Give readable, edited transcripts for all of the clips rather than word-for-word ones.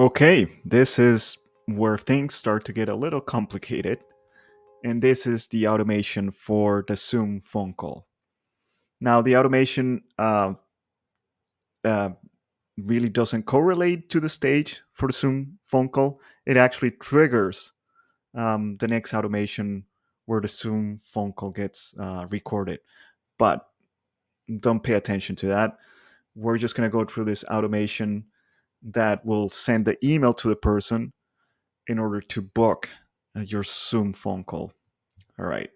Okay, this is where things start to get a little complicated, and this is the automation for the Zoom phone call. Now, the automation uh, really doesn't correlate to the stage for the Zoom phone call. It actually triggers the next automation where the Zoom phone call gets recorded. But don't pay attention to that. We're just going to go through this automation that will send the email to the person in order to book your Zoom phone call. All right.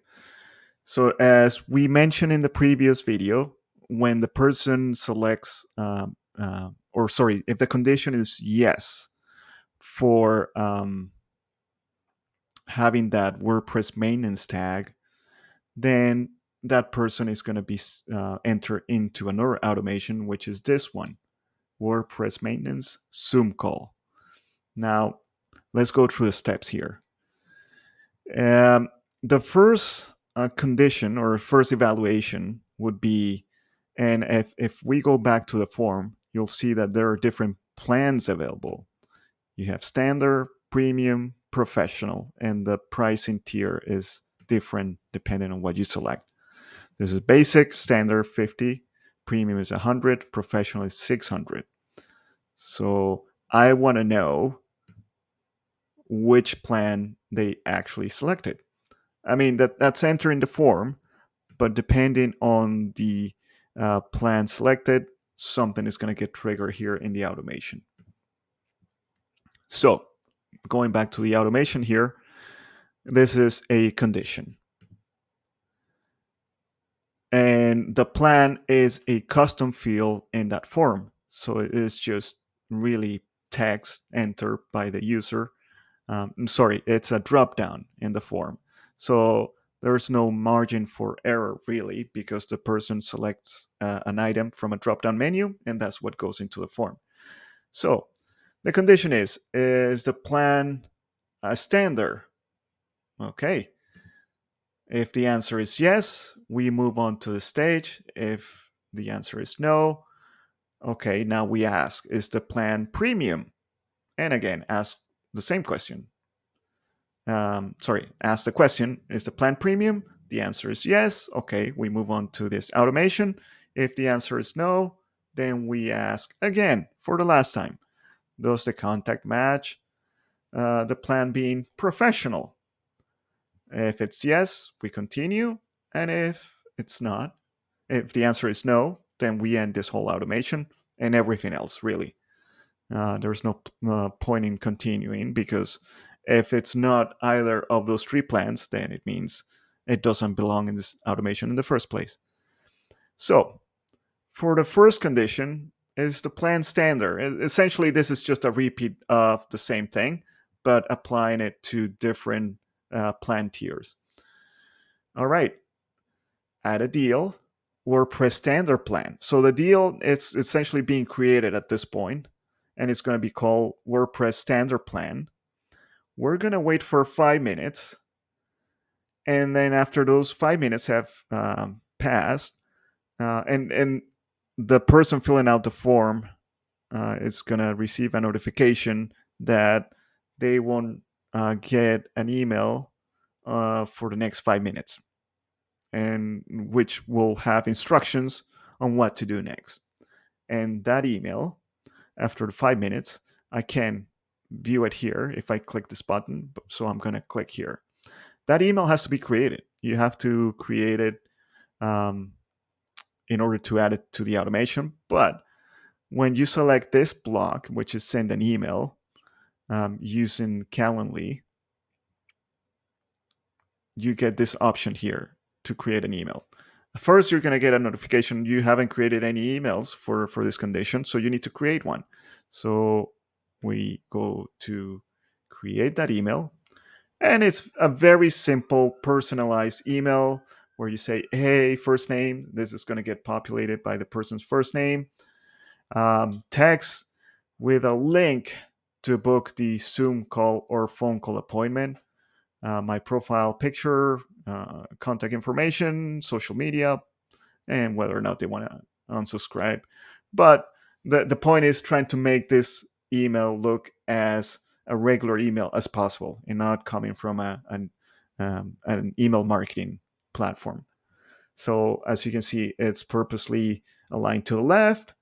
So, as we mentioned in the previous video, when the person selects, or sorry, if the condition is yes for having that WordPress maintenance tag, then that person is going to be enter into another automation, which is this one, WordPress maintenance Zoom call. Now, let's go through the steps here. Um, the first condition or first evaluation would be, and if we go back to the form, you'll see that there are different plans available. You have standard, premium, professional, and the pricing tier is different depending on what you select. This is basic, standard 50, premium is 100, professional is 600. So I want to know which plan they actually selected. I mean that's entering the form, but depending on the plan selected, something is going to get triggered here in the automation. So going back to the automation here, this is a condition. And the plan is a custom field in that form. So it is just really text entered by the user. I'm sorry, it's a drop down in the form. So there's no margin for error really because the person selects an item from a drop down menu and that's what goes into the form. So the condition is the plan a standard? Okay. If the answer is yes, we move on to the stage. If the answer is no, okay, now we ask, is the plan premium? And again, ask the same question. Ask the question, is the plan premium? The answer is yes. Okay, we move on to this automation. If the answer is no, then we ask again for the last time, does the contact match the plan being professional? If it's yes, we continue. And if it's not, if the answer is no, then we end this whole automation and everything else, really. There's no point in continuing because if it's not either of those three plans, then it means it doesn't belong in this automation in the first place. So, for the first condition, is the plan standard. Essentially, this is just a repeat of the same thing, but applying it to different plan tiers. All right, add a deal, WordPress standard plan. So the deal it's essentially being created at this point, and it's going to be called WordPress standard plan. We're going to wait for 5 minutes, and then after those 5 minutes have passed, and the person filling out the form is going to receive a notification that they won't get an email for the next 5 minutes, and which will have instructions on what to do next. And that email, after the 5 minutes, I can view it here if I click this button. So I'm going to click here. That email has to be created. You have to create it um, in order to add it to the automation. But when you select this block, which is send an email using Calendly, you get this option here to create an email. First, you're going to get a notification you haven't created any emails for this condition, so you need to create one. So we go to create that email, and it's a very simple personalized email where you say, hey, first name, this is going to get populated by the person's first name, text with a link to book the Zoom call or phone call appointment, my profile picture, contact information, social media, and whether or not they want to unsubscribe. But the point is trying to make this email look as a regular email as possible and not coming from an email marketing platform. So as you can see, it's purposely aligned to the left,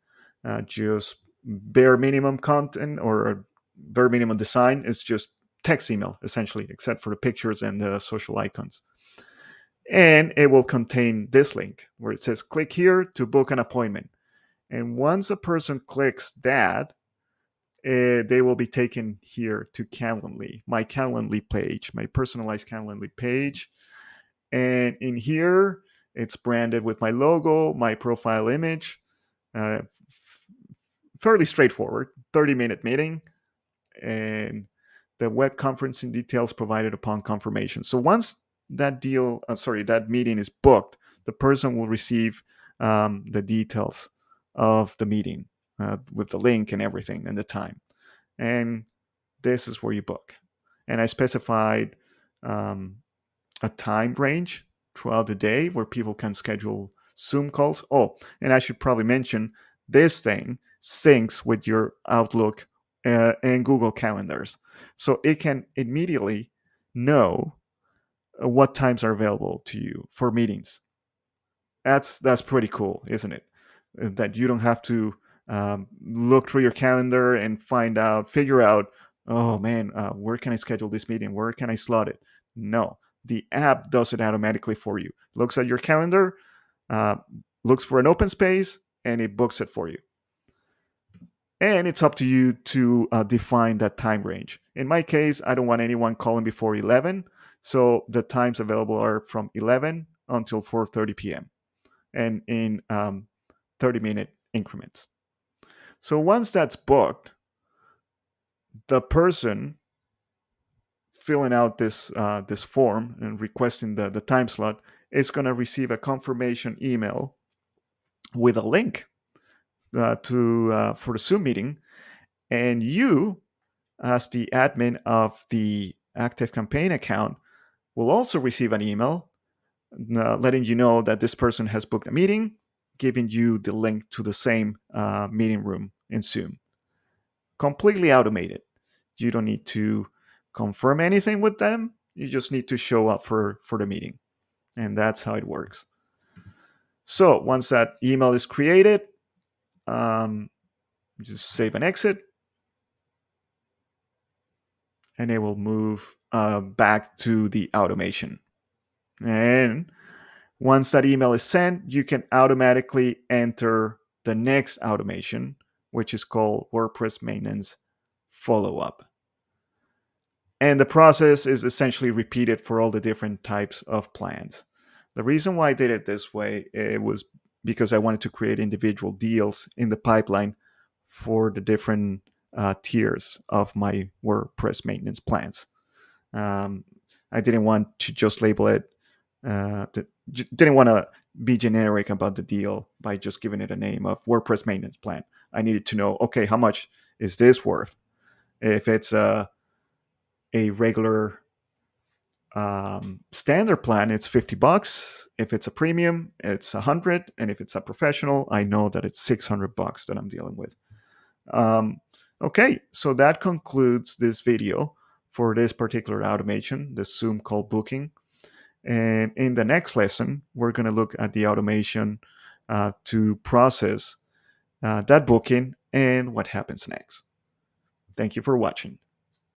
just bare minimum content or bare minimum design. It's just text email essentially, except for the pictures and the social icons. And it will contain this link where it says click here to book an appointment. And once a person clicks that, they will be taken here to Calendly, my Calendly page, my personalized Calendly page. And in here, it's branded with my logo, my profile image. Uh, Fairly straightforward, 30-minute meeting, and the web conferencing details provided upon confirmation. So once that meeting is booked, the person will receive the details of the meeting with the link and everything and the time. And this is where you book. And I specified um, a time range throughout the day where people can schedule Zoom calls. Oh, and I should probably mention this thing syncs with your Outlook and Google calendars. So it can immediately know what times are available to you for meetings. That's pretty cool, isn't it? That you don't have to look through your calendar and figure out, oh man, where can I schedule this meeting? Where can I slot it? No, the app does it automatically for you. Looks at your calendar, uh, looks for an open space, and it books it for you. And it's up to you to define that time range. In my case, I don't want anyone calling before 11, so the times available are from 11 until 4:30 p.m. and in 30-minute increments. So once that's booked, the person filling out this form and requesting the time slot is going to receive a confirmation email with a link to for the Zoom meeting, and you, as the admin of the ActiveCampaign account, will also receive an email letting you know that this person has booked a meeting, giving you the link to the same meeting room in Zoom. Completely automated. You don't need to confirm anything with them. You just need to show up for the meeting. And that's how it works. So once that email is created, um, just save and exit, and it will move back to the automation. And once that email is sent, you can automatically enter the next automation, which is called WordPress maintenance follow up. And the process is essentially repeated for all the different types of plans. The reason why I did it this way, it was because I wanted to create individual deals in the pipeline for the different tiers of my WordPress maintenance plans. Um, I didn't want to just label it, didn't want to be generic about the deal by just giving it a name of WordPress maintenance plan. I needed to know, okay, how much is this worth? If it's a regular standard plan, it's $50. If it's a premium, it's 100, and if it's a professional, I know that it's $600 that I'm dealing with. Okay, so that concludes this video for this particular automation, the Zoom call booking. And in the next lesson, we're going to look at the automation to process that booking and what happens next. Thank you for watching.